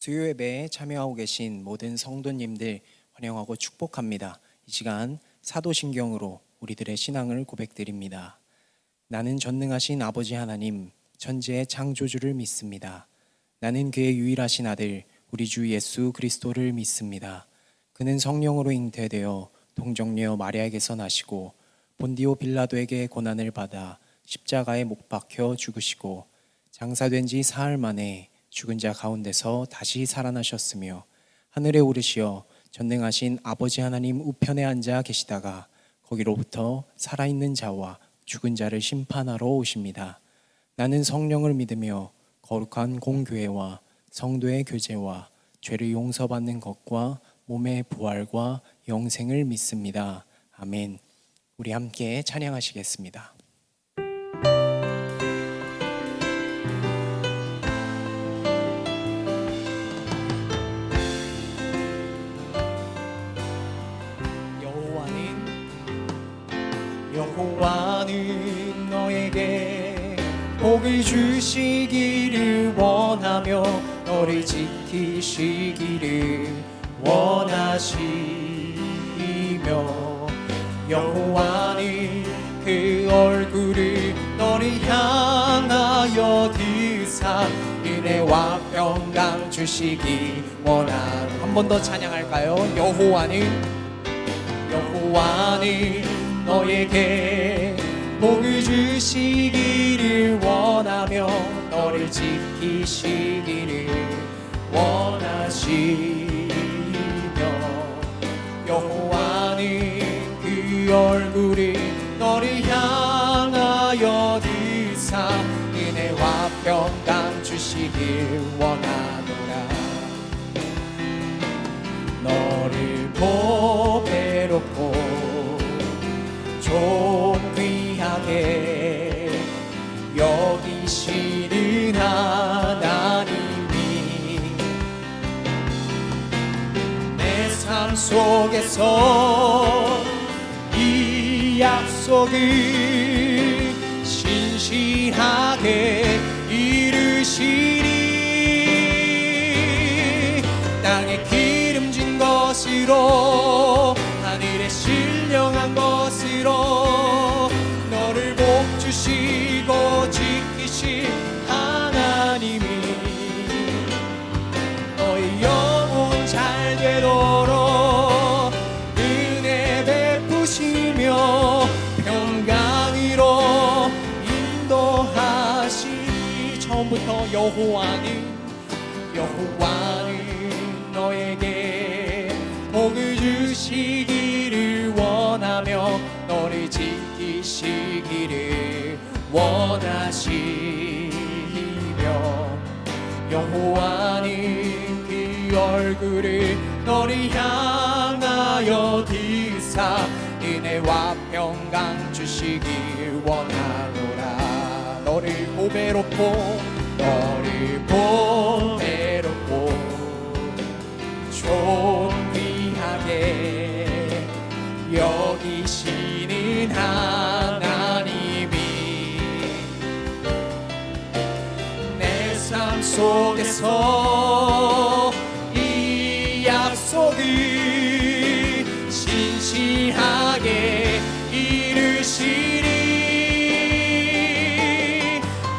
주요 예배에 참여하고 계신 모든 성도님들 환영하고 축복합니다. 이 시간 사도신경으로 우리들의 신앙을 고백드립니다. 나는 전능하신 아버지 하나님, 천지의 창조주를 믿습니다. 나는 그의 유일하신 아들, 우리 주 예수 그리스도를 믿습니다. 그는 성령으로 잉태되어 동정녀 마리아에게서 나시고 본디오 빌라도에게 고난을 받아 십자가에 못 박혀 죽으시고 장사된 지 사흘 만에 죽은 자 가운데서 다시 살아나셨으며 하늘에 오르시어 전능하신 아버지 하나님 우편에 앉아 계시다가 거기로부터 살아있는 자와 죽은 자를 심판하러 오십니다. 나는 성령을 믿으며 거룩한 공교회와 성도의 교제와 죄를 용서받는 것과 몸의 부활과 영생을 믿습니다. 아멘. 우리 함께 찬양하시겠습니다. 여호와는 너에게 복을 주시기를 원하며 너를 지키시기를 원하시며 여호와는 그 얼굴을 너를 향하여 드사 은혜와 평강 주시기 원하노. 한 번 더 찬양할까요? 여호와는 너에게 복을 주시기를 원하며 너를 지키시기를 원하시며 여호와는 그 얼굴을 너를 향하여 드사 은혜와 평강 주시길 원하노라. 너를 보배롭고 존귀하게 여기시는 하나님이 내 삶 속에서 이 약속을 신실하게 이루시리. 땅에 기름진 것으로 하늘에 신령한 것으로 너를 복주시고 지키신 하나님이 너의 영혼 잘 되도록 은혜 베푸시며 평강으로 인도하시니. 처음부터 여호와는 너에게 복을 주시기를 원하며 너를 지키시기를 원하시며 여호와는 그 얼굴을 너를 향하여 드사 은혜와 평강 주시길 원하노라. 너를 보배롭고 존귀하게 여기시는 하나님이 내 삶 속에서 이 약속을 신실하게 이루시리.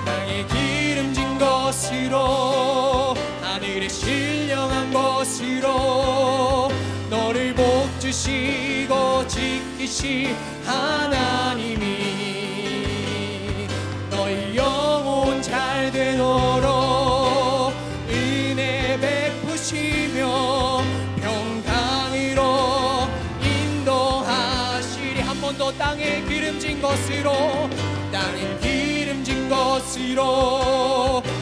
땅에 기름진 것으로 하늘에 신령한 것으로 너를 복주시고 지키시 하나님이 너의 영혼 잘 되도록 은혜 베푸시며 평강으로 인도하시리. 한 번 더 땅에 기름진 것으로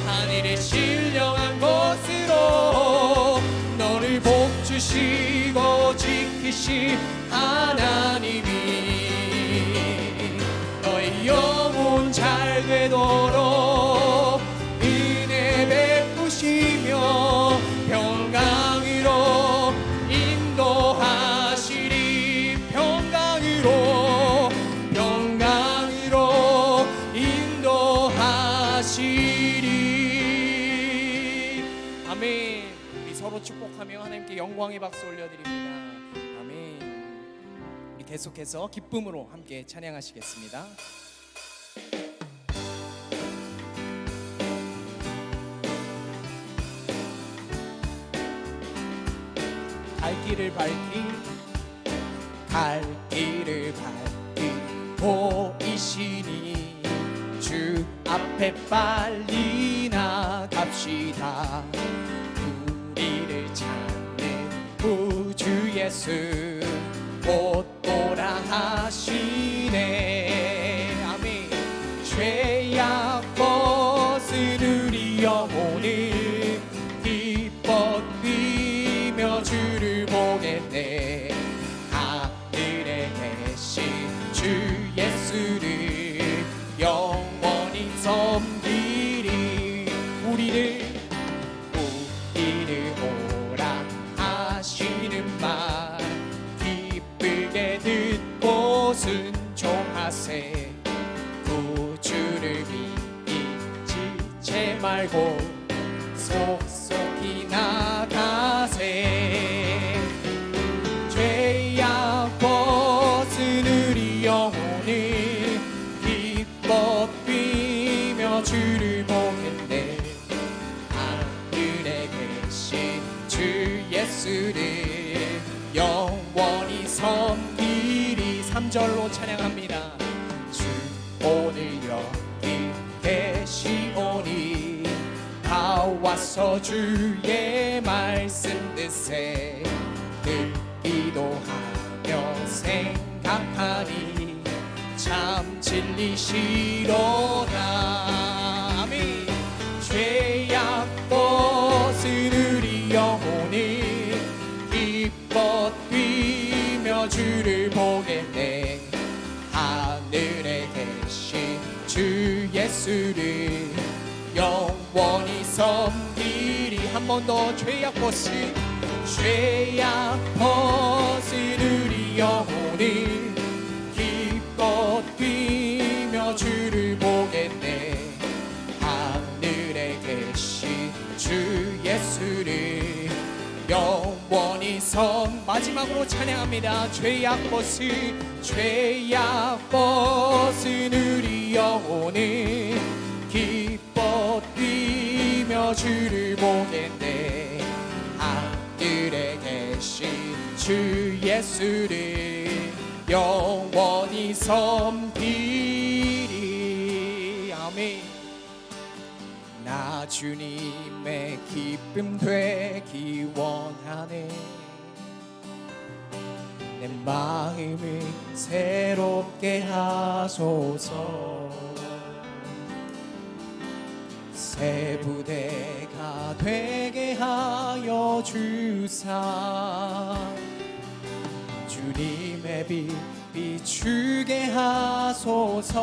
하늘에 신령한 것으로 너를 복주시고 지키시 하나님이 너의 영혼 잘 되도록 은혜 베푸시며 평강으로 인도하시리. 평강으로 인도하시리. 아멘. 축복하며 하나님께 영광의 박수 올려드립니다. 아멘. 우리 계속해서 기쁨으로 함께 찬양하시겠습니다. 갈 길을 밝히 보이시니 주 앞에 빨리 나갑시다. 우리를 찾는 구주 예수 곧 오라 하시네. 아멘. 죄악 벗은 우리 영혼을 기뻐 뛰며 주를 보겠네. 하늘에 계신 주 예수를 영원히 섬기리. 우리를 오라 하시는 말 기쁘게 듣고 순종하세. 구주를 지체 말고 속속히 나가세. 죄악 벗은 우리 영혼을 기뻐 뛰며 주를 보겠네. 하늘에 계신 주 예수를 영원히 섬기리. 3절로 찬양합니다. 주 오늘 여기 계시오니 다 와서 주의 말씀 듣세. 늘 기도하며 생각하니 참 진리시로다. 아멘. 죄악 벗은 우리 영혼을 기뻐 뛰며 주를 보겠네. 하늘에 계신 주 예수를 영원히 섬기리. 한 번 더. 죄악 벗은 우리 영혼을 기뻐 뛰며 주를 보겠네. 하늘에 계신 주 예수를 영원히 마지막으로 찬양합니다. 죄악 벗은 우리 영혼을 기뻐 뛰며 주를 보겠네. 하늘에 계신 주 예수를 영원히 섬기리. 아멘. 나 주님의 기쁨 되기 원하네. 내 마음을 새롭게 하소서. 새 부대가 되게 하여 주사. 주님의 빛 비추게 하소서.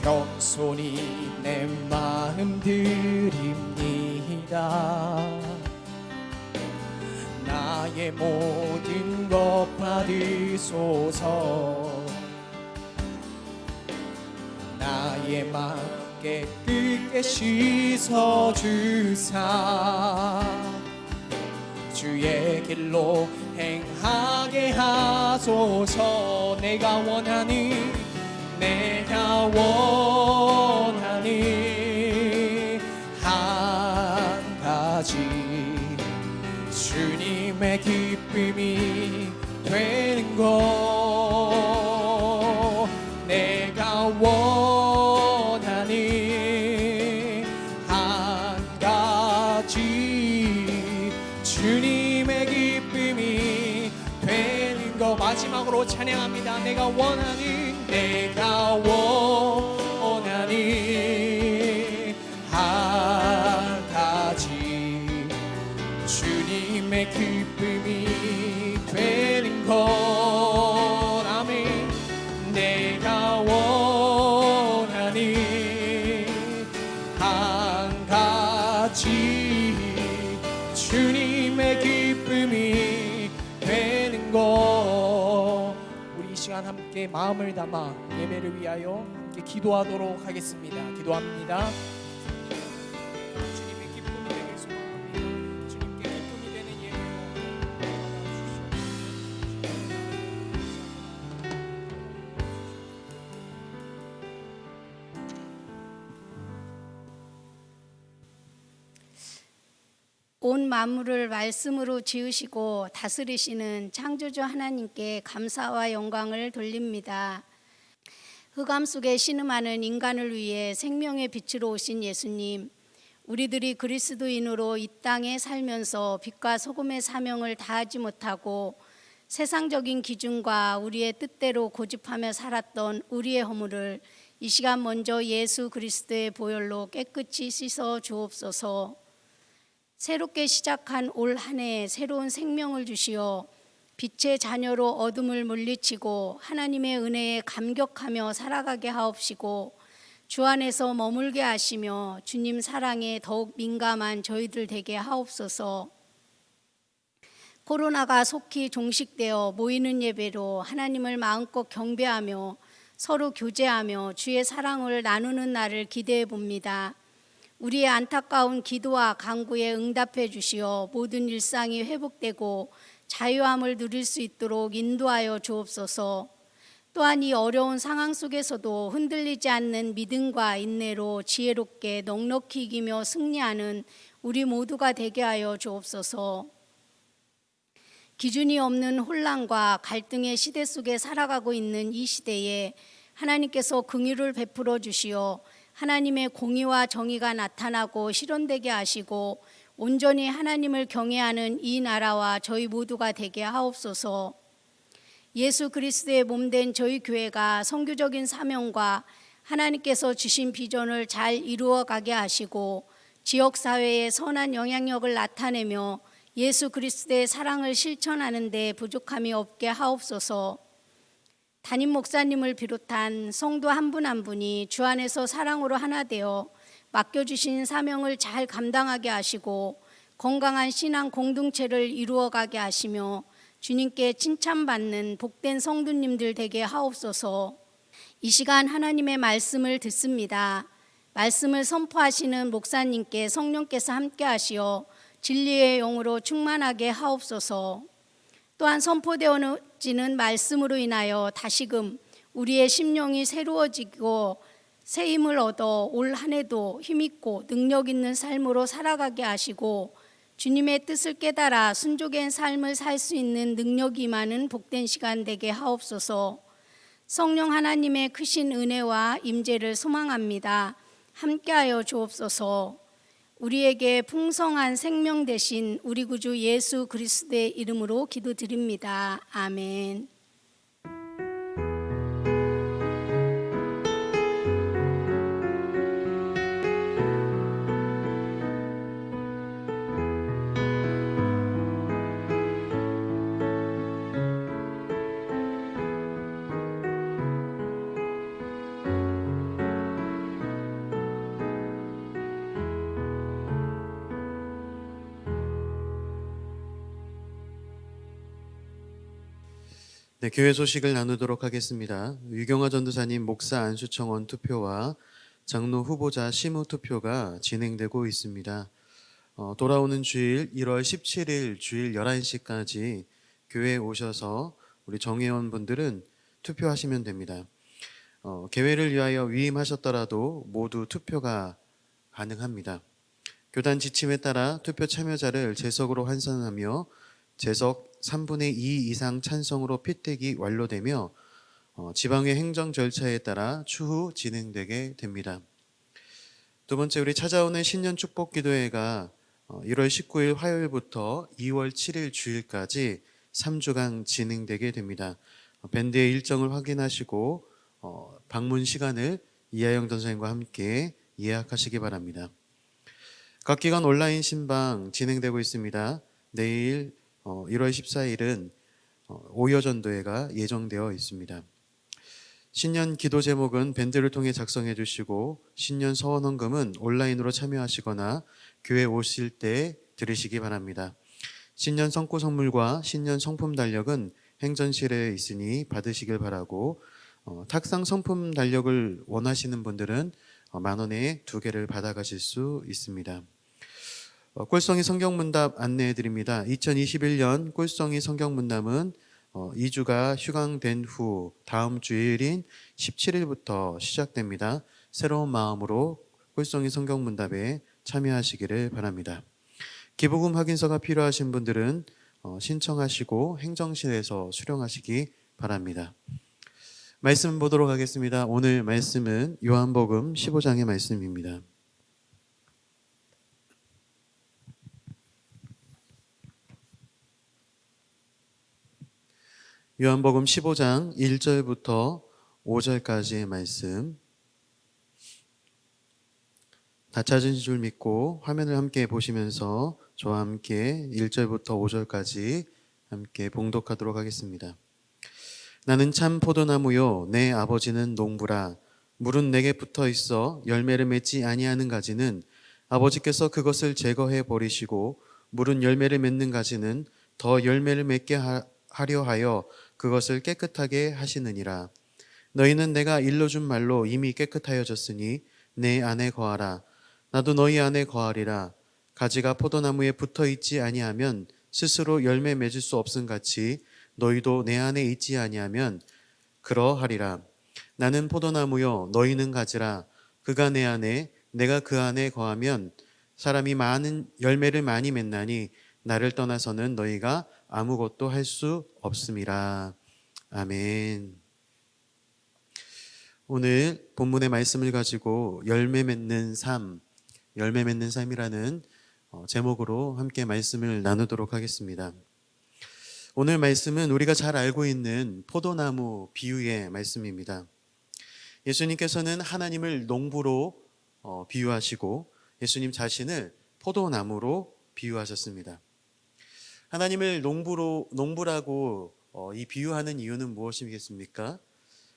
겸손히 내 마음 드립니다. 나의 모든 것 받으소서. 나의 맘 깨끗게 씻어주사. 주의 길로 행하게 하소서. 내가 원하는 한 가지 주님의 기쁨이 되는 것. 내가 원하는 한 가지 주님의 기쁨이 되는 것. 마지막으로 찬양합니다. 내가 원하는 한 가지 주님의 기쁨이 되는 것. 아멘. 내가 원하는 한 가지 주님의 기쁨이 되는 것. 우리 이 시간 함께 마음을 담아 예배를 위하여 함께 기도하도록 하겠습니다. 기도합니다. 주님의 기쁨 온 만물을 말씀으로 지으시고 다스리시는 창조주 하나님께 감사와 영광을 돌립니다. 흑암 속에 신음하는 인간을 위해 생명의 빛으로 오신 예수님, 우리들이 그리스도인으로 이 땅에 살면서 빛과 소금의 사명을 다하지 못하고 세상적인 기준과 우리의 뜻대로 고집하며 살았던 우리의 허물을 이 시간 먼저 예수 그리스도의 보혈로 깨끗이 씻어 주옵소서. 새롭게 시작한 올 한 해에 새로운 생명을 주시어 빛의 자녀로 어둠을 물리치고 하나님의 은혜에 감격하며 살아가게 하옵시고 주 안에서 머물게 하시며 주님 사랑에 더욱 민감한 저희들 되게 하옵소서. 코로나가 속히 종식되어 모이는 예배로 하나님을 마음껏 경배하며 서로 교제하며 주의 사랑을 나누는 날을 기대해 봅니다. 우리의 안타까운 기도와 간구에 응답해 주시어 모든 일상이 회복되고 자유함을 누릴 수 있도록 인도하여 주옵소서. 또한 이 어려운 상황 속에서도 흔들리지 않는 믿음과 인내로 지혜롭게 넉넉히 이기며 승리하는 우리 모두가 되게 하여 주옵소서. 기준이 없는 혼란과 갈등의 시대 속에 살아가고 있는 이 시대에 하나님께서 긍휼을 베풀어 주시어 하나님의 공의와 정의가 나타나고 실현되게 하시고 온전히 하나님을 경외하는 이 나라와 저희 모두가 되게 하옵소서. 예수 그리스도의 몸된 저희 교회가 선교적인 사명과 하나님께서 주신 비전을 잘 이루어가게 하시고 지역사회에 선한 영향력을 나타내며 예수 그리스도의 사랑을 실천하는 데 부족함이 없게 하옵소서. 담임 목사님을 비롯한 성도 한 분 한 분이 주 안에서 사랑으로 하나 되어 맡겨주신 사명을 잘 감당하게 하시고 건강한 신앙 공동체를 이루어가게 하시며 주님께 칭찬받는 복된 성도님들 되게 하옵소서. 이 시간 하나님의 말씀을 듣습니다. 말씀을 선포하시는 목사님께 성령께서 함께 하시어 진리의 영으로 충만하게 하옵소서. 또한 선포되어지는 말씀으로 인하여 다시금 우리의 심령이 새로워지고 새 힘을 얻어 올 한 해도 힘있고 능력 있는 삶으로 살아가게 하시고 주님의 뜻을 깨달아 순종의 삶을 살 수 있는 능력이 임하는 복된 시간 되게 하옵소서. 성령 하나님의 크신 은혜와 임재를 소망합니다. 함께하여 주옵소서. 우리에게 풍성한 생명 되신 우리 구주 예수 그리스도의 이름으로 기도드립니다. 아멘. 네, 교회 소식을 나누도록 하겠습니다. 유경화 전도사님 목사 안수청원 투표와 장로 후보자 심의 투표가 진행되고 있습니다. 돌아오는 주일 1월 17일 주일 11시까지 교회에 오셔서 우리 정회원 분들은 투표하시면 됩니다. 개회를 위하여 위임하셨더라도 모두 투표가 가능합니다. 교단 지침에 따라 투표 참여자를 제석으로 환산하며 제석 3분의 2 이상 찬성으로 필택이 완료되며 지방의 행정 절차에 따라 추후 진행되게 됩니다. 두 번째, 우리 찾아오는 신년 축복 기도회가 1월 19일 화요일부터 2월 7일 주일까지 3주간 진행되게 됩니다. 밴드의 일정을 확인하시고 방문 시간을 이하영 전사님과 함께 예약하시기 바랍니다. 각 기관 온라인 신방 진행되고 있습니다. 내일 1월 14일은 오여전도회가 예정되어 있습니다. 신년 기도 제목은 밴드를 통해 작성해 주시고 신년 서원 헌금은 온라인으로 참여하시거나 교회 오실 때 드리시기 바랍니다. 신년 성구 선물과 신년 성품 달력은 행전실에 있으니 받으시길 바라고 탁상 성품 달력을 원하시는 분들은 10,000원에 2개를 받아가실 수 있습니다. 꿀성이 성경문답 안내해 드립니다. 2021년 꿀성이 성경문답은 2주가 휴강된 후 다음 주일인 17일부터 시작됩니다. 새로운 마음으로 꿀성이 성경문답에 참여하시기를 바랍니다. 기부금 확인서가 필요하신 분들은 신청하시고 행정실에서 수령하시기 바랍니다. 말씀 보도록 하겠습니다. 오늘 말씀은 요한복음 15장의 말씀입니다. 요한복음 15장 1절부터 5절까지의 말씀, 다 찾으신 줄 믿고 화면을 함께 보시면서 저와 함께 1절부터 5절까지 함께 봉독하도록 하겠습니다. 나는 참 포도나무요 내 아버지는 농부라. 물은 내게 붙어 있어 열매를 맺지 아니하는 가지는 아버지께서 그것을 제거해 버리시고, 물은 열매를 맺는 가지는 더 열매를 맺게 하려 하여 그것을 깨끗하게 하시느니라. 너희는 내가 일러준 말로 이미 깨끗하여졌으니 내 안에 거하라. 나도 너희 안에 거하리라. 가지가 포도나무에 붙어 있지 아니하면 스스로 열매 맺을 수 없음 같이 너희도 내 안에 있지 아니하면 그러하리라. 나는 포도나무요 너희는 가지라. 그가 내 안에 내가 그 안에 거하면 사람이 많은 열매를 많이 맺나니 나를 떠나서는 너희가 아무것도 할 수 없음이라. 아멘. 오늘 본문의 말씀을 가지고 열매 맺는 삶이라는 제목으로 함께 말씀을 나누도록 하겠습니다. 오늘 말씀은 우리가 잘 알고 있는 포도나무 비유의 말씀입니다. 예수님께서는 하나님을 농부로 비유하시고 예수님 자신을 포도나무로 비유하셨습니다. 하나님을 농부라고 이 비유하는 이유는 무엇이겠습니까?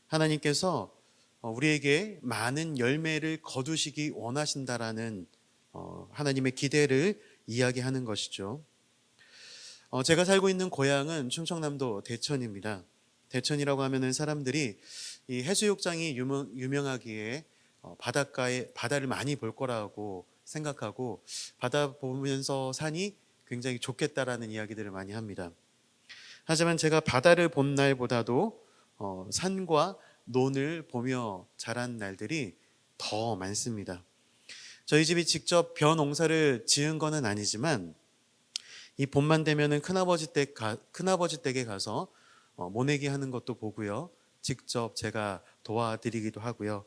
하나님께서 우리에게 많은 열매를 거두시기 원하신다라는 하나님의 기대를 이야기하는 것이죠. 제가 살고 있는 고향은 충청남도 대천입니다. 대천이라고 하면은 사람들이 이 해수욕장이 유명하기에 바다를 많이 볼 거라고 생각하고 바다 보면서 사니 굉장히 좋겠다라는 이야기들을 많이 합니다. 하지만 제가 바다를 본 날보다도 산과 논을 보며 자란 날들이 더 많습니다. 저희 집이 직접 벼 농사를 지은 거는 아니지만 이 봄만 되면은 큰아버지 댁에 가서 모내기 하는 것도 보고요. 직접 제가 도와드리기도 하고요.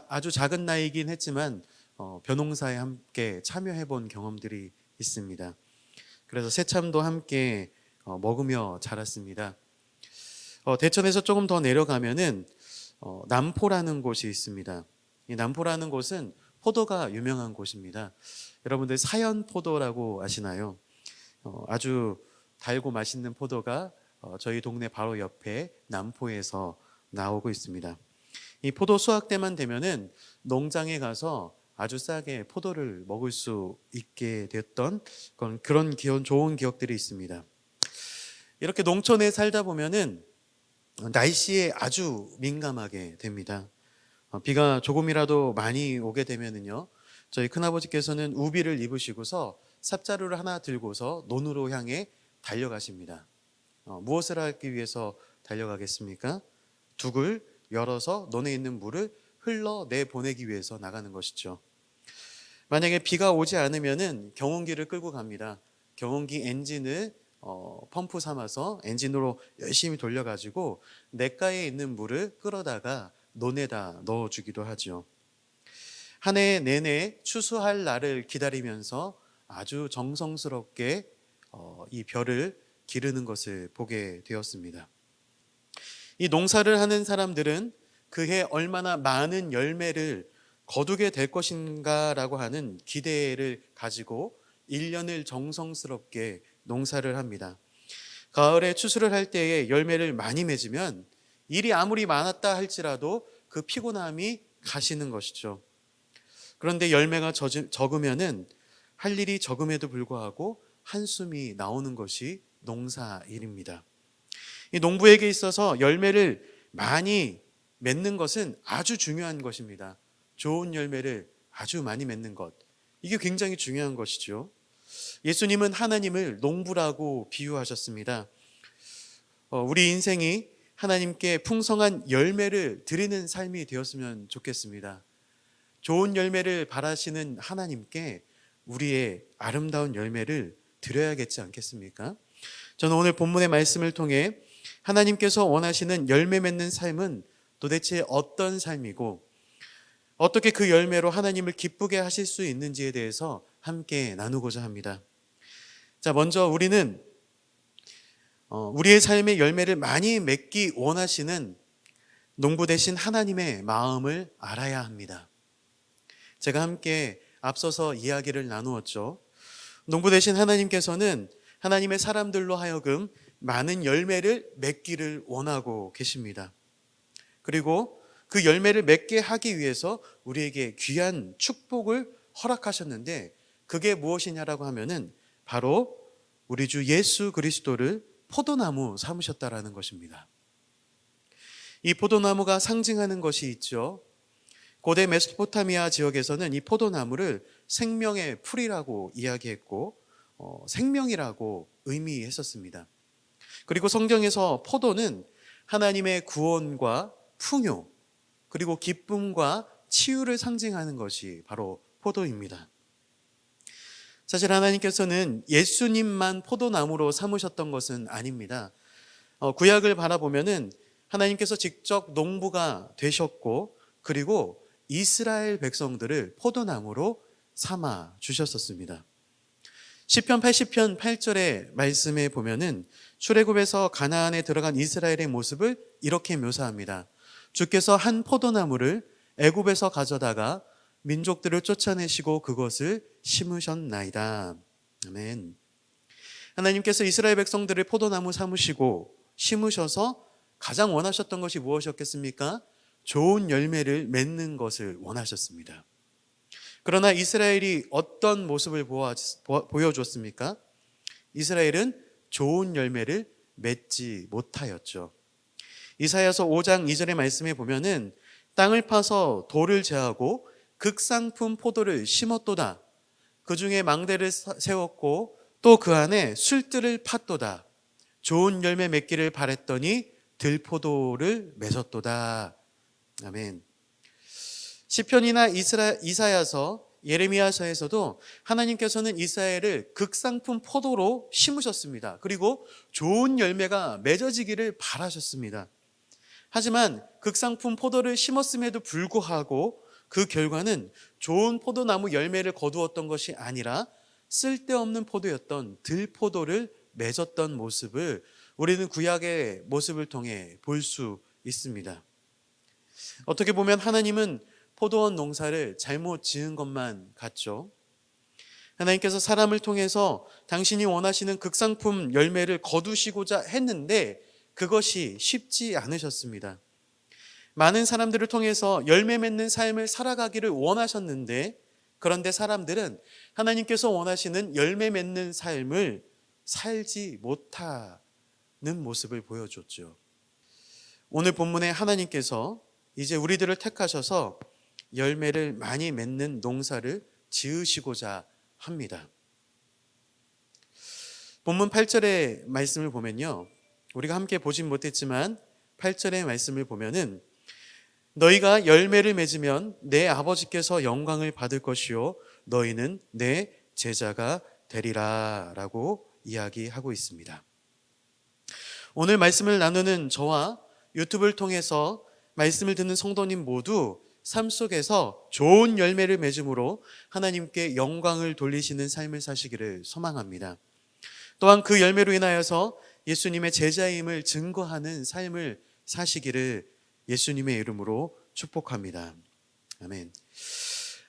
아주 작은 나이긴 했지만 벼 농사에 함께 참여해 본 경험들이 있습니다. 그래서 새참도 함께 먹으며 자랐습니다. 대천에서 조금 더 내려가면은 남포라는 곳이 있습니다. 이 남포라는 곳은 포도가 유명한 곳입니다. 여러분들 사연포도라고 아시나요? 아주 달고 맛있는 포도가 저희 동네 바로 옆에 남포에서 나오고 있습니다. 이 포도 수확 때만 되면은 농장에 가서 아주 싸게 포도를 먹을 수 있게 됐던 그런 좋은 기억들이 있습니다. 이렇게 농촌에 살다 보면은 날씨에 아주 민감하게 됩니다. 비가 조금이라도 많이 오게 되면은요, 저희 큰아버지께서는 우비를 입으시고서 삽자루를 하나 들고서 논으로 향해 달려가십니다. 무엇을 하기 위해서 달려가겠습니까? 둑을 열어서 논에 있는 물을 흘러내 보내기 위해서 나가는 것이죠. 만약에 비가 오지 않으면은 경운기를 끌고 갑니다. 경운기 엔진을 펌프 삼아서 엔진으로 열심히 돌려가지고 냇가에 있는 물을 끌어다가 논에다 넣어주기도 하죠. 한 해 내내 추수할 날을 기다리면서 아주 정성스럽게 이 벼를 기르는 것을 보게 되었습니다. 이 농사를 하는 사람들은 그해 얼마나 많은 열매를 거두게 될 것인가라고 하는 기대를 가지고 1년을 정성스럽게 농사를 합니다. 가을에 추수를 할 때에 열매를 많이 맺으면 일이 아무리 많았다 할지라도 그 피곤함이 가시는 것이죠. 그런데 열매가 적으면은 할 일이 적음에도 불구하고 한숨이 나오는 것이 농사일입니다. 이 농부에게 있어서 열매를 많이 맺는 것은 아주 중요한 것입니다. 좋은 열매를 아주 많이 맺는 것, 이게 굉장히 중요한 것이죠. 예수님은 하나님을 농부라고 비유하셨습니다. 우리 인생이 하나님께 풍성한 열매를 드리는 삶이 되었으면 좋겠습니다. 좋은 열매를 바라시는 하나님께 우리의 아름다운 열매를 드려야겠지 않겠습니까? 저는 오늘 본문의 말씀을 통해 하나님께서 원하시는 열매 맺는 삶은 도대체 어떤 삶이고 어떻게 그 열매로 하나님을 기쁘게 하실 수 있는지에 대해서 함께 나누고자 합니다. 자, 먼저 우리는 우리의 삶의 열매를 많이 맺기 원하시는 농부 되신 하나님의 마음을 알아야 합니다. 제가 함께 앞서서 이야기를 나누었죠. 농부 되신 하나님께서는 하나님의 사람들로 하여금 많은 열매를 맺기를 원하고 계십니다. 그리고 그 열매를 맺게 하기 위해서 우리에게 귀한 축복을 허락하셨는데 그게 무엇이냐라고 하면은 바로 우리 주 예수 그리스도를 포도나무 삼으셨다라는 것입니다. 이 포도나무가 상징하는 것이 있죠. 고대 메소포타미아 지역에서는 이 포도나무를 생명의 풀이라고 이야기했고 생명이라고 의미했었습니다. 그리고 성경에서 포도는 하나님의 구원과 풍요 그리고 기쁨과 치유를 상징하는 것이 바로 포도입니다. 사실 하나님께서는 예수님만 포도나무로 삼으셨던 것은 아닙니다. 구약을 바라보면은 하나님께서 직접 농부가 되셨고 그리고 이스라엘 백성들을 포도나무로 삼아 주셨었습니다. 시편 80편 8절의 말씀에 보면은 출애굽에서 가나안에 들어간 이스라엘의 모습을 이렇게 묘사합니다. 주께서 한 포도나무를 애굽에서 가져다가 민족들을 쫓아내시고 그것을 심으셨나이다. 아멘. 하나님께서 이스라엘 백성들을 포도나무 삼으시고 심으셔서 가장 원하셨던 것이 무엇이었겠습니까? 좋은 열매를 맺는 것을 원하셨습니다. 그러나 이스라엘이 어떤 모습을 보여줬습니까? 이스라엘은 좋은 열매를 맺지 못하였죠. 이사야서 5장 2절의 말씀에 보면은 땅을 파서 돌을 제하고 극상품 포도를 심었도다. 그 중에 망대를 세웠고 또 그 안에 술들을 팠도다. 좋은 열매 맺기를 바랬더니 들포도를 맺었도다. 아멘. 시편이나 이사야서, 예레미야서에서도 하나님께서는 이스라엘을 극상품 포도로 심으셨습니다. 그리고 좋은 열매가 맺어지기를 바라셨습니다. 하지만 극상품 포도를 심었음에도 불구하고 그 결과는 좋은 포도나무 열매를 거두었던 것이 아니라 쓸데없는 포도였던 들포도를 맺었던 모습을 우리는 구약의 모습을 통해 볼 수 있습니다. 어떻게 보면 하나님은 포도원 농사를 잘못 지은 것만 같죠. 하나님께서 사람을 통해서 당신이 원하시는 극상품 열매를 거두시고자 했는데 그것이 쉽지 않으셨습니다. 많은 사람들을 통해서 열매 맺는 삶을 살아가기를 원하셨는데 그런데 사람들은 하나님께서 원하시는 열매 맺는 삶을 살지 못하는 모습을 보여줬죠. 오늘 본문에 하나님께서 이제 우리들을 택하셔서 열매를 많이 맺는 농사를 지으시고자 합니다. 본문 8절의 말씀을 보면요. 우리가 함께 보진 못했지만 8절의 말씀을 보면은 너희가 열매를 맺으면 내 아버지께서 영광을 받을 것이요 너희는 내 제자가 되리라 라고 이야기하고 있습니다. 오늘 말씀을 나누는 저와 유튜브를 통해서 말씀을 듣는 성도님 모두 삶 속에서 좋은 열매를 맺음으로 하나님께 영광을 돌리시는 삶을 사시기를 소망합니다. 또한 그 열매로 인하여서 예수님의 제자임을 증거하는 삶을 사시기를 예수님의 이름으로 축복합니다. 아멘.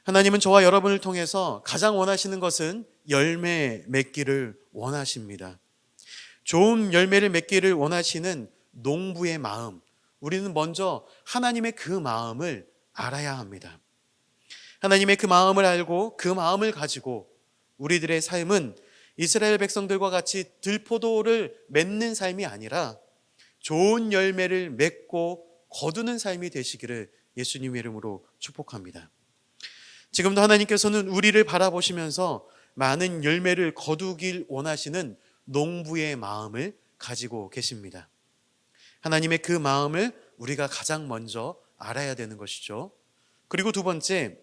하나님은 저와 여러분을 통해서 가장 원하시는 것은 열매 맺기를 원하십니다. 좋은 열매를 맺기를 원하시는 농부의 마음, 우리는 먼저 하나님의 그 마음을 알아야 합니다. 하나님의 그 마음을 알고 그 마음을 가지고 우리들의 삶은 이스라엘 백성들과 같이 들포도를 맺는 삶이 아니라 좋은 열매를 맺고 거두는 삶이 되시기를 예수님의 이름으로 축복합니다. 지금도 하나님께서는 우리를 바라보시면서 많은 열매를 거두길 원하시는 농부의 마음을 가지고 계십니다. 하나님의 그 마음을 우리가 가장 먼저 알아야 되는 것이죠. 그리고 두 번째,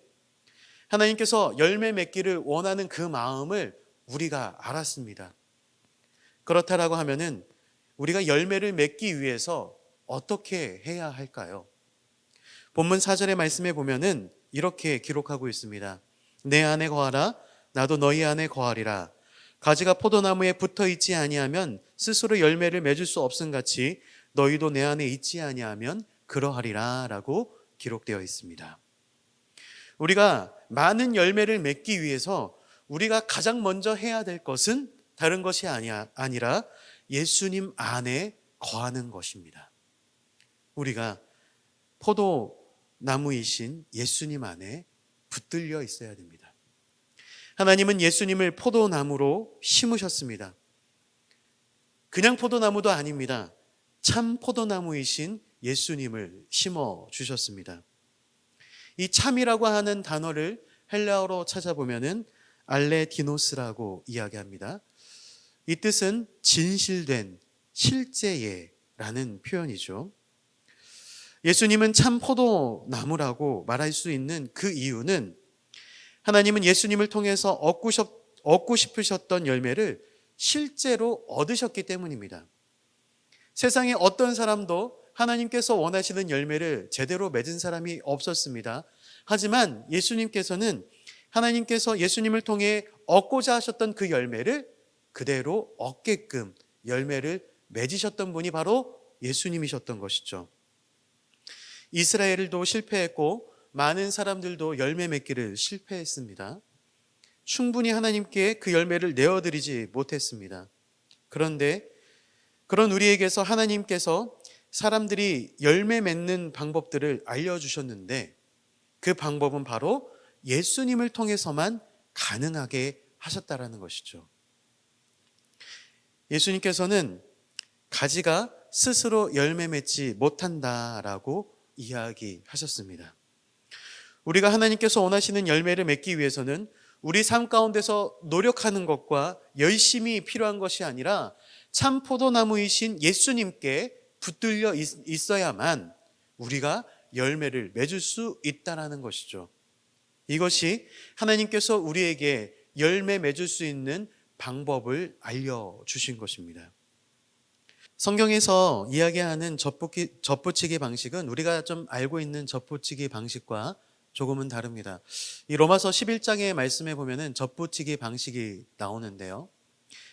하나님께서 열매 맺기를 원하는 그 마음을 우리가 알았습니다. 그렇다라고 하면은 우리가 열매를 맺기 위해서 어떻게 해야 할까요? 본문 4절의 말씀에 보면은 이렇게 기록하고 있습니다. 내 안에 거하라 나도 너희 안에 거하리라. 가지가 포도나무에 붙어 있지 아니하면 스스로 열매를 맺을 수 없음같이 너희도 내 안에 있지 아니하면 그러하리라 라고 기록되어 있습니다. 우리가 많은 열매를 맺기 위해서 우리가 가장 먼저 해야 될 것은 다른 것이 아니라 예수님 안에 거하는 것입니다. 우리가 포도나무이신 예수님 안에 붙들려 있어야 됩니다. 하나님은 예수님을 포도나무로 심으셨습니다. 그냥 포도나무도 아닙니다. 참 포도나무이신 예수님을 심어 주셨습니다. 이 참이라고 하는 단어를 헬라어로 찾아보면은 알레디노스라고 이야기합니다. 이 뜻은 진실된, 실제예라는 표현이죠. 예수님은 참 포도나무라고 말할 수 있는 그 이유는 하나님은 예수님을 통해서 얻고 싶으셨던 열매를 실제로 얻으셨기 때문입니다. 세상에 어떤 사람도 하나님께서 원하시는 열매를 제대로 맺은 사람이 없었습니다. 하지만 예수님께서는 하나님께서 예수님을 통해 얻고자 하셨던 그 열매를 그대로 얻게끔 열매를 맺으셨던 분이 바로 예수님이셨던 것이죠. 이스라엘도 실패했고 많은 사람들도 열매 맺기를 실패했습니다. 충분히 하나님께 그 열매를 내어드리지 못했습니다. 그런데 그런 우리에게서 하나님께서 사람들이 열매 맺는 방법들을 알려주셨는데 그 방법은 바로 예수님을 통해서만 가능하게 하셨다라는 것이죠. 예수님께서는 가지가 스스로 열매 맺지 못한다라고 이야기하셨습니다. 우리가 하나님께서 원하시는 열매를 맺기 위해서는 우리 삶 가운데서 노력하는 것과 열심이 필요한 것이 아니라 참 포도나무이신 예수님께 붙들려 있어야만 우리가 열매를 맺을 수 있다는 것이죠. 이것이 하나님께서 우리에게 열매 맺을 수 있는 방법을 알려주신 것입니다. 성경에서 이야기하는 젖붙이기 방식은 우리가 좀 알고 있는 젖붙이기 방식과 조금은 다릅니다. 이 로마서 11장의 말씀에 보면은 젖붙이기 방식이 나오는데요.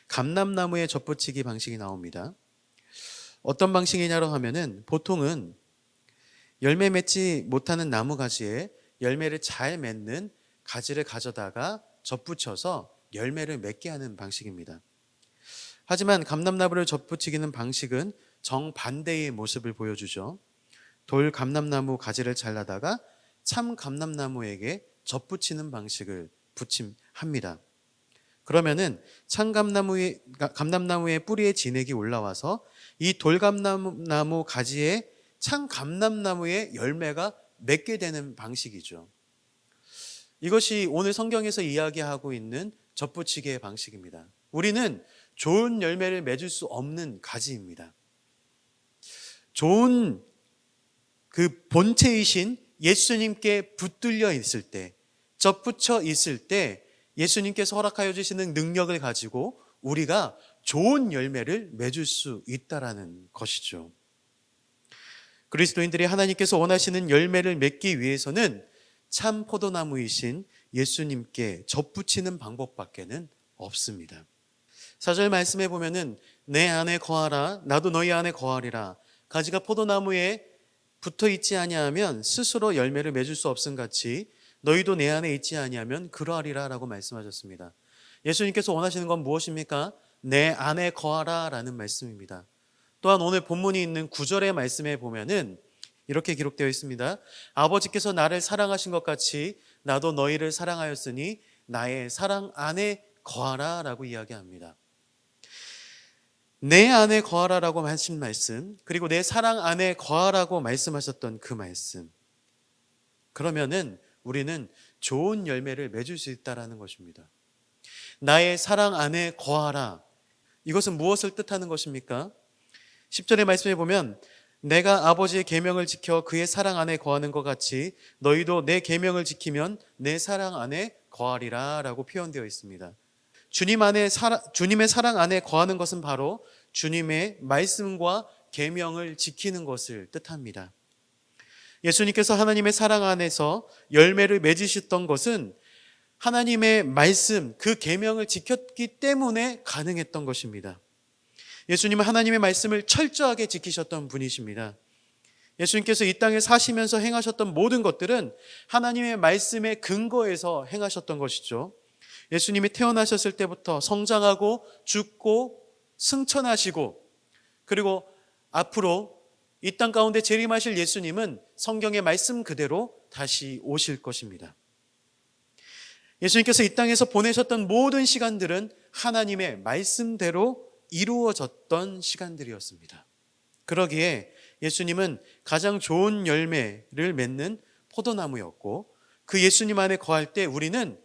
감람나무의 젖붙이기 방식이 나옵니다. 어떤 방식이냐고 하면은 보통은 열매 맺지 못하는 나무 가지에 열매를 잘 맺는 가지를 가져다가 젖붙여서 열매를 맺게 하는 방식입니다. 하지만 감람나무를 젖붙이기는 방식은 정반대의 모습을 보여주죠. 돌 감람나무 가지를 잘라다가 참 감람나무에게 젖붙이는 방식을 부침합니다. 그러면은 참 감람나무의 뿌리에 진액이 올라와서 이 돌감나무 가지에 참 감람나무의 열매가 맺게 되는 방식이죠. 이것이 오늘 성경에서 이야기하고 있는 젖붙이기의 방식입니다. 우리는 좋은 열매를 맺을 수 없는 가지입니다. 좋은 그 본체이신 예수님께 붙들려 있을 때, 젖붙여 있을 때 예수님께서 허락하여 주시는 능력을 가지고 우리가 좋은 열매를 맺을 수 있다라는 것이죠. 그리스도인들이 하나님께서 원하시는 열매를 맺기 위해서는 참 포도나무이신 예수님께 젖붙이는 방법밖에는 없습니다. 4절 말씀에 보면은 내 안에 거하라 나도 너희 안에 거하리라. 가지가 포도나무에 붙어 있지 아니하면 스스로 열매를 맺을 수 없음같이 너희도 내 안에 있지 아니하면 그러하리라 라고 말씀하셨습니다. 예수님께서 원하시는 건 무엇입니까? 내 안에 거하라 라는 말씀입니다. 또한 오늘 본문이 있는 9절의 말씀에 보면은 이렇게 기록되어 있습니다. 아버지께서 나를 사랑하신 것 같이 나도 너희를 사랑하였으니 나의 사랑 안에 거하라 라고 이야기합니다. 내 안에 거하라라고 하신 말씀, 그리고 내 사랑 안에 거하라고 말씀하셨던 그 말씀, 그러면은 우리는 좋은 열매를 맺을 수 있다는 것입니다. 나의 사랑 안에 거하라, 이것은 무엇을 뜻하는 것입니까? 10절의 말씀에 보면 내가 아버지의 계명을 지켜 그의 사랑 안에 거하는 것 같이 너희도 내 계명을 지키면 내 사랑 안에 거하리라 라고 표현되어 있습니다. 주님의 사랑 안에 거하는 것은 바로 주님의 말씀과 계명을 지키는 것을 뜻합니다. 예수님께서 하나님의 사랑 안에서 열매를 맺으셨던 것은 하나님의 말씀, 그 계명을 지켰기 때문에 가능했던 것입니다. 예수님은 하나님의 말씀을 철저하게 지키셨던 분이십니다. 예수님께서 이 땅에 사시면서 행하셨던 모든 것들은 하나님의 말씀의 근거에서 행하셨던 것이죠. 예수님이 태어나셨을 때부터 성장하고 죽고 승천하시고 그리고 앞으로 이 땅 가운데 재림하실 예수님은 성경의 말씀 그대로 다시 오실 것입니다. 예수님께서 이 땅에서 보내셨던 모든 시간들은 하나님의 말씀대로 이루어졌던 시간들이었습니다. 그러기에 예수님은 가장 좋은 열매를 맺는 포도나무였고 그 예수님 안에 거할 때 우리는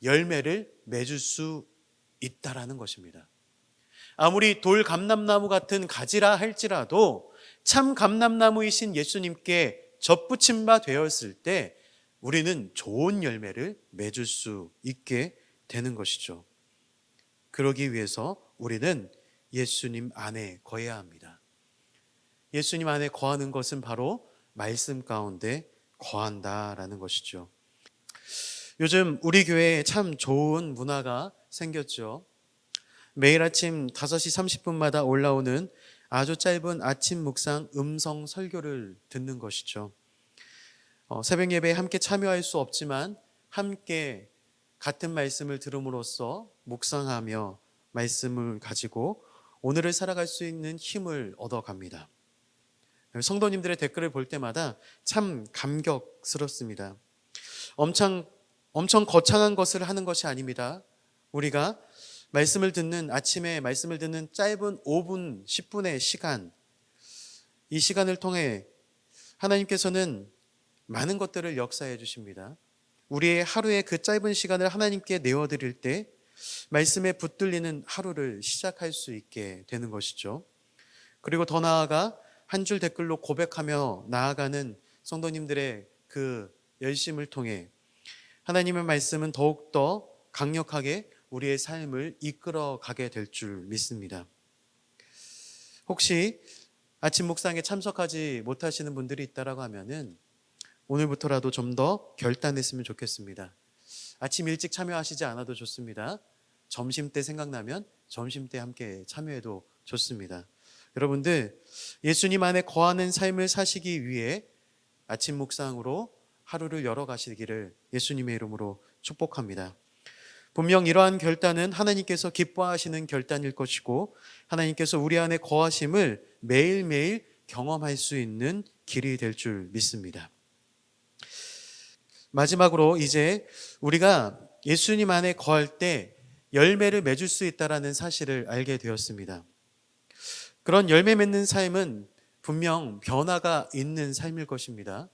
열매를 맺을 수 있다라는 것입니다. 아무리 돌 감람나무 같은 가지라 할지라도 참 감람나무이신 예수님께 접붙임 바 되었을 때 우리는 좋은 열매를 맺을 수 있게 되는 것이죠. 그러기 위해서 우리는 예수님 안에 거해야 합니다. 예수님 안에 거하는 것은 바로 말씀 가운데 거한다라는 것이죠. 요즘 우리 교회에 참 좋은 문화가 생겼죠. 매일 아침 5시 30분마다 올라오는 아주 짧은 아침 묵상 음성 설교를 듣는 것이죠. 새벽 예배에 함께 참여할 수 없지만 함께 같은 말씀을 들음으로써 묵상하며 말씀을 가지고 오늘을 살아갈 수 있는 힘을 얻어갑니다. 성도님들의 댓글을 볼 때마다 참 감격스럽습니다. 엄청 거창한 것을 하는 것이 아닙니다. 우리가 아침에 말씀을 듣는 짧은 5분, 10분의 시간, 이 시간을 통해 하나님께서는 많은 것들을 역사해 주십니다. 우리의 하루의 그 짧은 시간을 하나님께 내어드릴 때 말씀에 붙들리는 하루를 시작할 수 있게 되는 것이죠. 그리고 더 나아가 한 줄 댓글로 고백하며 나아가는 성도님들의 그 열심을 통해 하나님의 말씀은 더욱더 강력하게 우리의 삶을 이끌어 가게 될 줄 믿습니다. 혹시 아침 묵상에 참석하지 못하시는 분들이 있다라고 하면은 오늘부터라도 좀 더 결단했으면 좋겠습니다. 아침 일찍 참여하시지 않아도 좋습니다. 점심때 생각나면 점심때 함께 참여해도 좋습니다. 여러분들 예수님 안에 거하는 삶을 사시기 위해 아침 묵상으로 하루를 열어가시기를 예수님의 이름으로 축복합니다. 분명 이러한 결단은 하나님께서 기뻐하시는 결단일 것이고 하나님께서 우리 안에 거하심을 매일매일 경험할 수 있는 길이 될 줄 믿습니다. 마지막으로 이제 우리가 예수님 안에 거할 때 열매를 맺을 수 있다는 사실을 알게 되었습니다. 그런 열매 맺는 삶은 분명 변화가 있는 삶일 것입니다.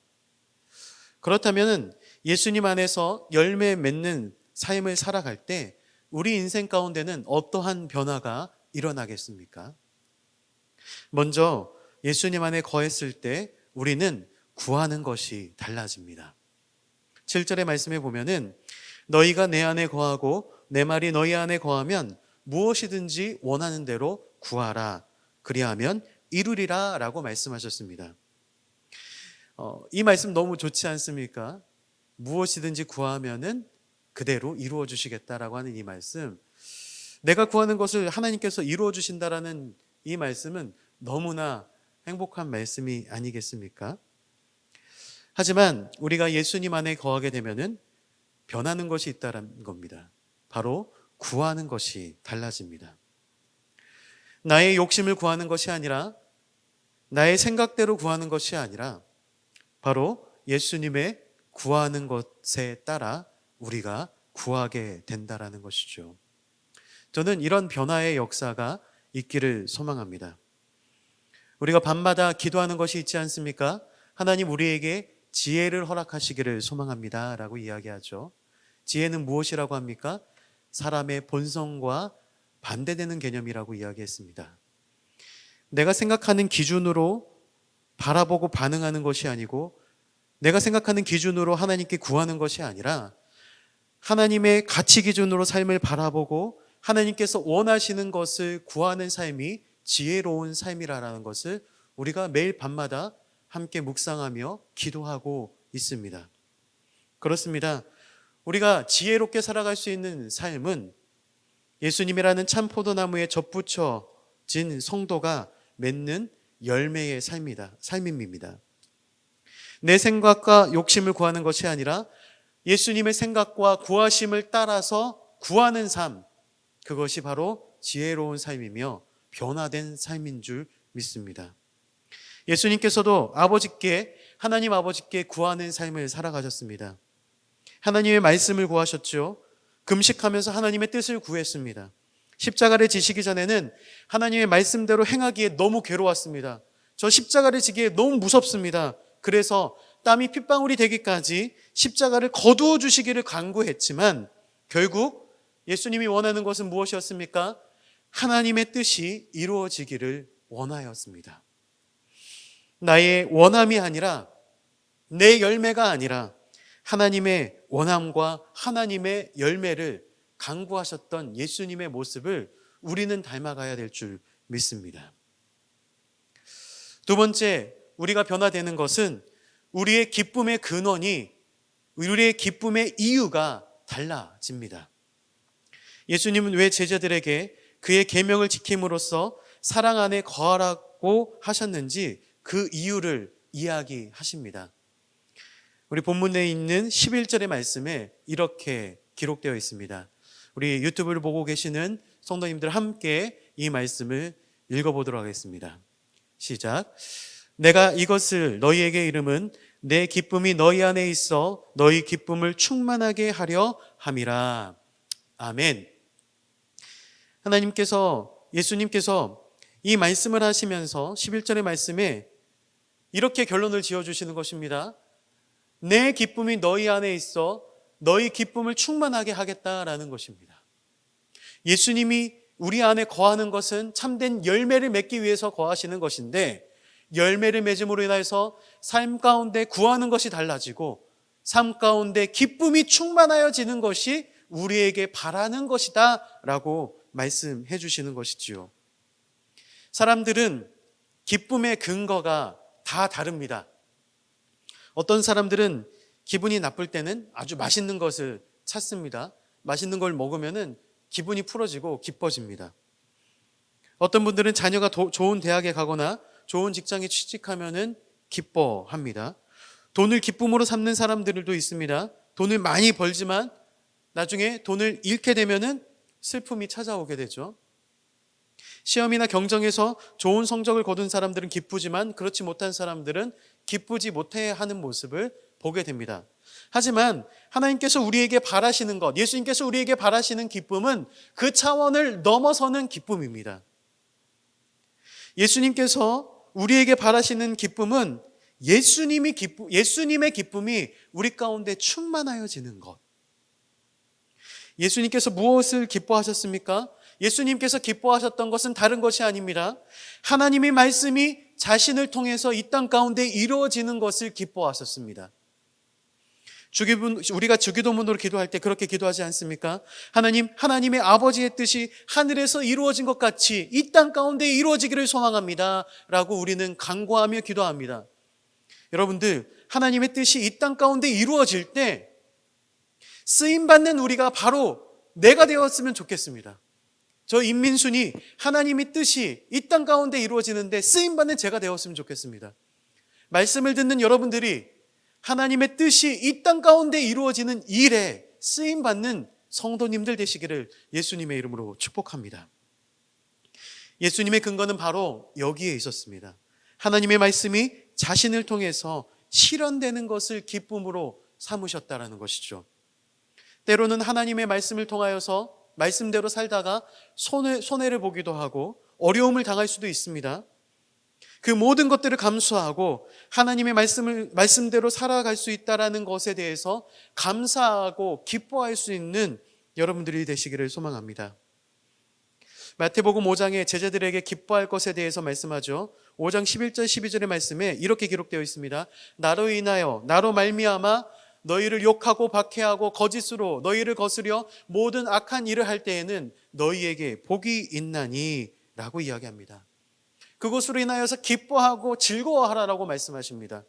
그렇다면 예수님 안에서 열매 맺는 삶을 살아갈 때 우리 인생 가운데는 어떠한 변화가 일어나겠습니까? 먼저 예수님 안에 거했을 때 우리는 구하는 것이 달라집니다. 7절의 말씀에 보면은 너희가 내 안에 거하고 내 말이 너희 안에 거하면 무엇이든지 원하는 대로 구하라. 그리하면 이루리라 라고 말씀하셨습니다. 이 말씀 너무 좋지 않습니까? 무엇이든지 구하면은 그대로 이루어 주시겠다라고 하는 이 말씀, 내가 구하는 것을 하나님께서 이루어 주신다라는 이 말씀은 너무나 행복한 말씀이 아니겠습니까? 하지만 우리가 예수님 안에 거하게 되면은 변하는 것이 있다는 겁니다. 바로 구하는 것이 달라집니다. 나의 욕심을 구하는 것이 아니라 나의 생각대로 구하는 것이 아니라 바로 예수님의 구하는 것에 따라 우리가 구하게 된다라는 것이죠. 저는 이런 변화의 역사가 있기를 소망합니다. 우리가 밤마다 기도하는 것이 있지 않습니까? 하나님 우리에게 지혜를 허락하시기를 소망합니다 라고 이야기하죠. 지혜는 무엇이라고 합니까? 사람의 본성과 반대되는 개념이라고 이야기했습니다. 내가 생각하는 기준으로 바라보고 반응하는 것이 아니고 내가 생각하는 기준으로 하나님께 구하는 것이 아니라 하나님의 가치 기준으로 삶을 바라보고 하나님께서 원하시는 것을 구하는 삶이 지혜로운 삶이라는 것을 우리가 매일 밤마다 함께 묵상하며 기도하고 있습니다. 그렇습니다. 우리가 지혜롭게 살아갈 수 있는 삶은 예수님이라는 참 포도나무에 접붙여진 성도가 맺는 열매의 삶입니다. 내 생각과 욕심을 구하는 것이 아니라 예수님의 생각과 구하심을 따라서 구하는 삶, 그것이 바로 지혜로운 삶이며 변화된 삶인 줄 믿습니다. 예수님께서도 하나님 아버지께 구하는 삶을 살아가셨습니다. 하나님의 말씀을 구하셨죠. 금식하면서 하나님의 뜻을 구했습니다. 십자가를 지시기 전에는 하나님의 말씀대로 행하기에 너무 괴로웠습니다. 저 십자가를 지기에 너무 무섭습니다. 그래서 땀이 핏방울이 되기까지 십자가를 거두어 주시기를 간구했지만 결국 예수님이 원하는 것은 무엇이었습니까? 하나님의 뜻이 이루어지기를 원하였습니다. 나의 원함이 아니라 내 열매가 아니라 하나님의 원함과 하나님의 열매를 간구하셨던 예수님의 모습을 우리는 닮아가야 될 줄 믿습니다. 두 번째, 우리가 변화되는 것은 우리의 기쁨의 근원이, 우리의 기쁨의 이유가 달라집니다. 예수님은 왜 제자들에게 그의 계명을 지킴으로써 사랑 안에 거하라고 하셨는지 그 이유를 이야기하십니다. 우리 본문에 있는 11절의 말씀에 이렇게 기록되어 있습니다. 우리 유튜브를 보고 계시는 성도님들 함께 이 말씀을 읽어보도록 하겠습니다. 시작. 내가 이것을 너희에게 이름은 내 기쁨이 너희 안에 있어 너희 기쁨을 충만하게 하려 함이라. 아멘. 예수님께서 이 말씀을 하시면서 11절의 말씀에 이렇게 결론을 지어주시는 것입니다. 내 기쁨이 너희 안에 있어 너희 기쁨을 충만하게 하겠다라는 것입니다. 예수님이 우리 안에 거하는 것은 참된 열매를 맺기 위해서 거하시는 것인데 열매를 맺음으로 인해서 삶 가운데 구하는 것이 달라지고 삶 가운데 기쁨이 충만하여지는 것이 우리에게 바라는 것이다 라고 말씀해 주시는 것이지요. 사람들은 기쁨의 근거가 다 다릅니다. 어떤 사람들은 기분이 나쁠 때는 아주 맛있는 것을 찾습니다. 맛있는 걸 먹으면 기분이 풀어지고 기뻐집니다. 어떤 분들은 자녀가 좋은 대학에 가거나 좋은 직장에 취직하면 기뻐합니다. 돈을 기쁨으로 삼는 사람들도 있습니다. 돈을 많이 벌지만 나중에 돈을 잃게 되면 슬픔이 찾아오게 되죠. 시험이나 경정에서 좋은 성적을 거둔 사람들은 기쁘지만 그렇지 못한 사람들은 기쁘지 못해 하는 모습을 보게 됩니다. 하지만 하나님께서 우리에게 바라시는 것, 예수님께서 우리에게 바라시는 기쁨은 그 차원을 넘어서는 기쁨입니다. 예수님께서 우리에게 바라시는 기쁨은 예수님의 기쁨이 우리 가운데 충만하여지는 것. 예수님께서 무엇을 기뻐하셨습니까? 예수님께서 기뻐하셨던 것은 다른 것이 아닙니다. 하나님의 말씀이 자신을 통해서 이 땅 가운데 이루어지는 것을 기뻐하셨습니다. 우리가 주기도문으로 기도할 때 그렇게 기도하지 않습니까? 하나님의 아버지의 뜻이 하늘에서 이루어진 것 같이 이 땅 가운데 이루어지기를 소망합니다 라고 우리는 간구하며 기도합니다. 여러분들, 하나님의 뜻이 이 땅 가운데 이루어질 때 쓰임받는 우리가 바로 내가 되었으면 좋겠습니다. 저 임민순이 하나님의 뜻이 이 땅 가운데 이루어지는데 쓰임받는 제가 되었으면 좋겠습니다. 말씀을 듣는 여러분들이 하나님의 뜻이 이 땅 가운데 이루어지는 일에 쓰임받는 성도님들 되시기를 예수님의 이름으로 축복합니다. 예수님의 근거는 바로 여기에 있었습니다. 하나님의 말씀이 자신을 통해서 실현되는 것을 기쁨으로 삼으셨다라는 것이죠. 때로는 하나님의 말씀을 통하여서 말씀대로 살다가 손해를 보기도 하고 어려움을 당할 수도 있습니다. 그 모든 것들을 감수하고 하나님의 말씀대로 살아갈 수 있다는 것에 대해서 감사하고 기뻐할 수 있는 여러분들이 되시기를 소망합니다. 마태복음 5장에 제자들에게 기뻐할 것에 대해서 말씀하죠. 5장 11절 12절의 말씀에 이렇게 기록되어 있습니다. 나로 인하여 나로 말미암아 너희를 욕하고 박해하고 거짓으로 너희를 거스려 모든 악한 일을 할 때에는 너희에게 복이 있나니 라고 이야기합니다. 그것으로 인하여서 기뻐하고 즐거워하라라고 말씀하십니다.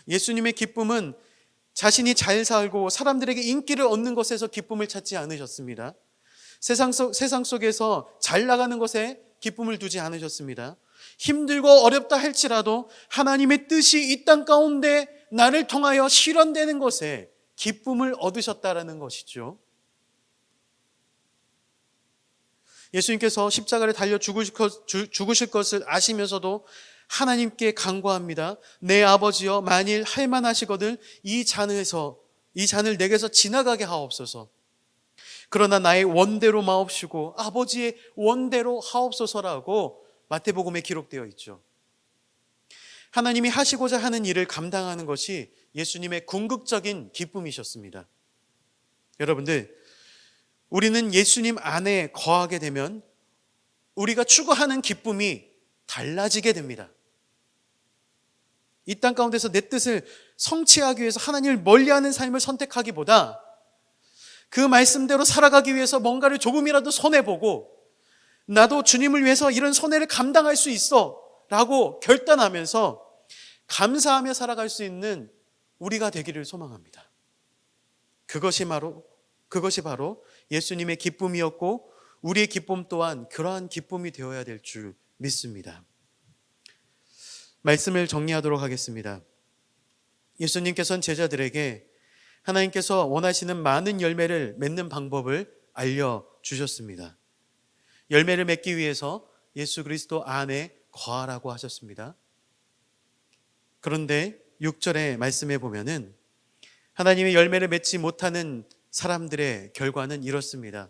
예수님의 기쁨은 자신이 잘 살고 사람들에게 인기를 얻는 것에서 기쁨을 찾지 않으셨습니다. 세상 속에서 잘 나가는 것에 기쁨을 두지 않으셨습니다. 힘들고 어렵다 할지라도 하나님의 뜻이 이 땅 가운데 나를 통하여 실현되는 것에 기쁨을 얻으셨다라는 것이죠. 예수님께서 십자가를 달려 죽으실 것을 아시면서도 하나님께 간구합니다. 내 아버지여, 만일 할 만하시거든 이 잔을 내게서 지나가게 하옵소서. 그러나 나의 원대로 마옵시고 아버지의 원대로 하옵소서라고 마태복음에 기록되어 있죠. 하나님이 하시고자 하는 일을 감당하는 것이 예수님의 궁극적인 기쁨이셨습니다. 여러분들, 우리는 예수님 안에 거하게 되면 우리가 추구하는 기쁨이 달라지게 됩니다. 이 땅 가운데서 내 뜻을 성취하기 위해서 하나님을 멀리하는 삶을 선택하기보다 그 말씀대로 살아가기 위해서 뭔가를 조금이라도 손해보고 나도 주님을 위해서 이런 손해를 감당할 수 있어 라고 결단하면서 감사하며 살아갈 수 있는 우리가 되기를 소망합니다. 그것이 바로 예수님의 기쁨이었고 우리의 기쁨 또한 그러한 기쁨이 되어야 될 줄 믿습니다. 말씀을 정리하도록 하겠습니다. 예수님께서는 제자들에게 하나님께서 원하시는 많은 열매를 맺는 방법을 알려주셨습니다. 열매를 맺기 위해서 예수 그리스도 안에 거하라고 하셨습니다. 그런데 6절의 말씀에 보면은 하나님의 열매를 맺지 못하는 사람들의 결과는 이렇습니다.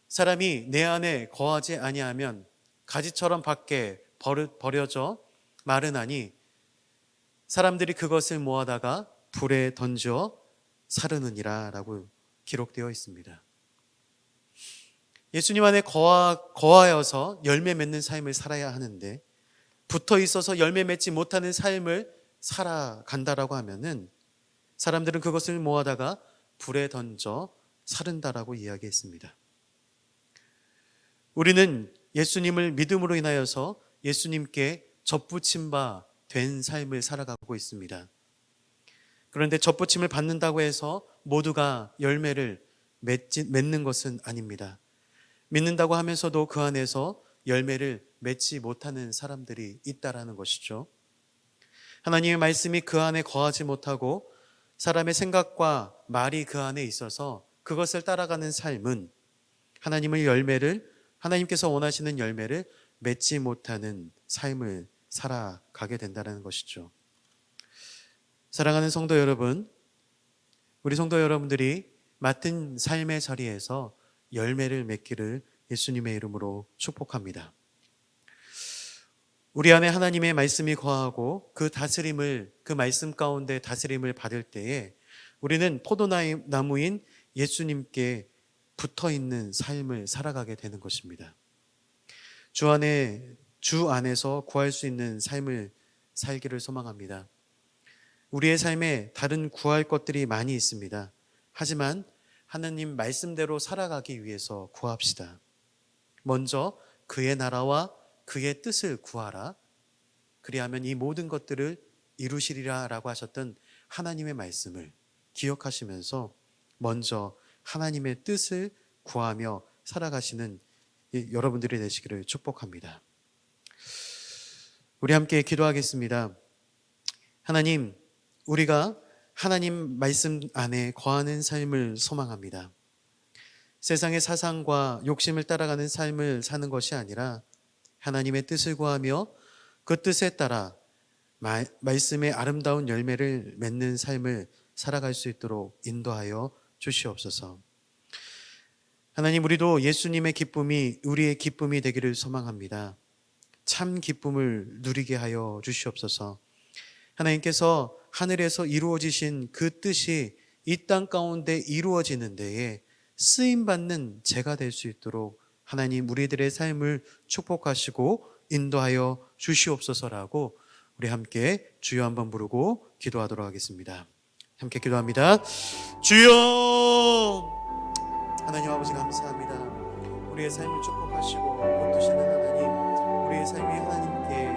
사람이 내 안에 거하지 아니하면 가지처럼 밖에 버려져 마르나니 사람들이 그것을 모아다가 불에 던져 사르느니라 라고 기록되어 있습니다. 예수님 안에 거하여서 열매 맺는 삶을 살아야 하는데 붙어 있어서 열매 맺지 못하는 삶을 살아간다라고 하면은 사람들은 그것을 모아다가 불에 던져 사른다라고 이야기했습니다. 우리는 예수님을 믿음으로 인하여서 예수님께 접붙임 바 된 삶을 살아가고 있습니다. 그런데 접붙임을 받는다고 해서 모두가 열매를 맺는 것은 아닙니다. 믿는다고 하면서도 그 안에서 열매를 맺지 못하는 사람들이 있다라는 것이죠. 하나님의 말씀이 그 안에 거하지 못하고 사람의 생각과 말이 그 안에 있어서 그것을 따라가는 삶은 하나님께서 원하시는 열매를 맺지 못하는 삶을 살아가게 된다는 것이죠. 사랑하는 성도 여러분, 우리 성도 여러분들이 맡은 삶의 자리에서 열매를 맺기를 예수님의 이름으로 축복합니다. 우리 안에 하나님의 말씀이 거하고 그 말씀 가운데 다스림을 받을 때에 우리는 포도나무인 예수님께 붙어 있는 삶을 살아가게 되는 것입니다. 주 안에서 구할 수 있는 삶을 살기를 소망합니다. 우리의 삶에 다른 구할 것들이 많이 있습니다. 하지만 하나님 말씀대로 살아가기 위해서 구합시다. 먼저 그의 나라와 그의 뜻을 구하라. 그리하면 이 모든 것들을 이루시리라 라고 하셨던 하나님의 말씀을 기억하시면서 먼저 하나님의 뜻을 구하며 살아가시는 여러분들이 되시기를 축복합니다. 우리 함께 기도하겠습니다. 하나님, 우리가 하나님 말씀 안에 거하는 삶을 소망합니다. 세상의 사상과 욕심을 따라가는 삶을 사는 것이 아니라 하나님의 뜻을 구하며 그 뜻에 따라 말씀의 아름다운 열매를 맺는 삶을 살아갈 수 있도록 인도하여 주시옵소서. 하나님, 우리도 예수님의 기쁨이 우리의 기쁨이 되기를 소망합니다. 참 기쁨을 누리게 하여 주시옵소서. 하나님께서 하늘에서 이루어지신 그 뜻이 이 땅 가운데 이루어지는 데에 쓰임 받는 제가 될 수 있도록 하나님 우리들의 삶을 축복하시고 인도하여 주시옵소서라고 우리 함께 주여 한번 부르고 기도하도록 하겠습니다. 함께 기도합니다. 주여, 하나님 아버지 감사합니다. 우리의 삶을 축복하시고 붙드시는 하나님, 우리의 삶이 하나님께